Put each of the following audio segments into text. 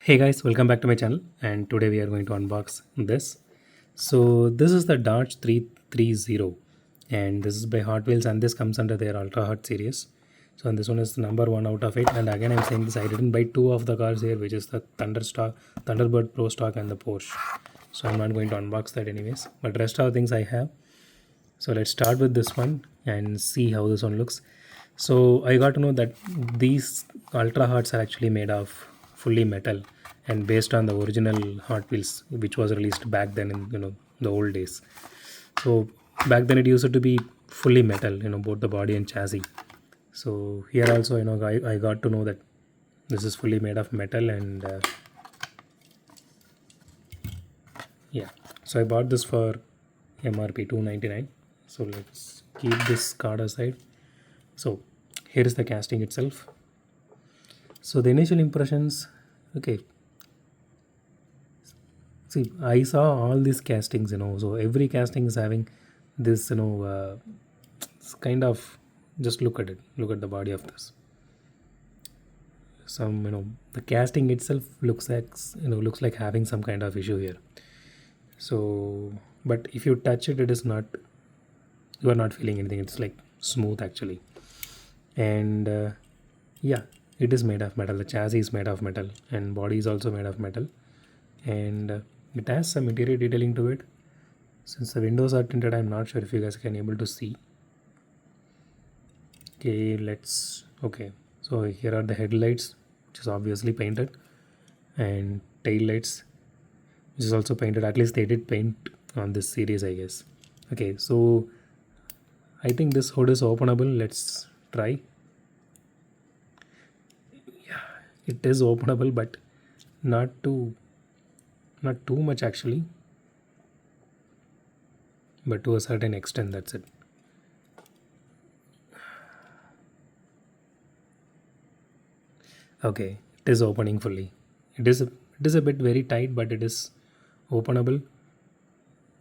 Hey guys, welcome back to my channel, and today we are going to unbox this. So this is the Dodge 330, and this is by Hotwheels, and this comes under their Ultra Hot series. So and this one is the number one out of it. And again, I'm saying this, I didn't buy two of the cars here, which is the Thunderbird Pro Stock and the Porsche. So I'm not going to unbox that anyways, but rest of the things I have. So let's start with this one and see how this one looks. So I got to know that these Ultra Hots are actually made of fully metal and based on the original Hot Wheels, which was released back then in the old days. So back then it used to be fully metal, both the body and chassis. So here also, I got to know that this is fully made of metal, and yeah. So I bought this for MRP 299. So let's keep this card aside. So here is the casting itself. So the initial impressions, okay. See, I saw all these castings, so every casting is having this, it's kind of, just look at it, look at the body of this. Some, the casting itself looks like having some kind of issue here. So, but if you touch it, it is not, you are not feeling anything. It's like smooth actually. And yeah, it is made of metal. The chassis is made of metal, and body is also made of metal. And it has some interior detailing to it. Since the windows are tinted, I'm not sure if you guys can able to see. Okay, so here are the headlights, which is obviously painted, and tail lights, which is also painted. At least they did paint on this series, I guess. Okay, so I think this hood is openable. Let's try. Yeah, it is openable, but not too much actually, but to a certain extent. That's it. Okay, it is opening fully. It is a bit very tight, but it is openable.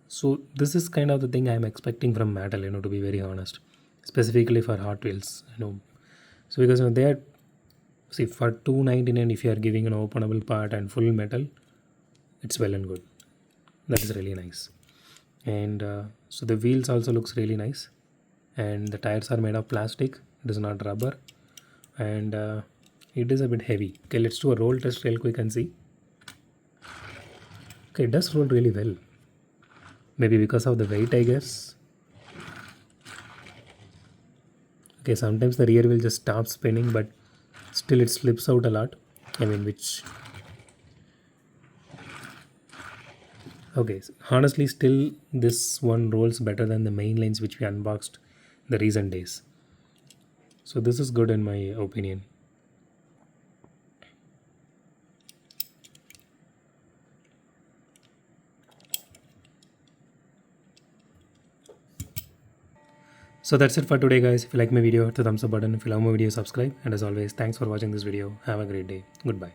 So this is kind of the thing I'm expecting from Mattel, to be very honest, specifically for Hot Wheels, So because they are, see, for 299, if you are giving an openable part and full metal, it's well and good. That is really nice. And so the wheels also looks really nice, and the tires are made of plastic. It is not rubber, and it is a bit heavy. Okay, let's do a roll test real quick and see. Okay, it does roll really well. Maybe because of the weight, I guess. Okay, sometimes the rear wheel just stops spinning, but still it slips out a lot. I mean, which, okay, honestly, still this one rolls better than the main lines which we unboxed the recent days. So this is good in my opinion. So that's it for today, guys. If you like my video, hit the thumbs up button. If you love my video, subscribe. And as always, thanks for watching this video. Have a great day. Goodbye.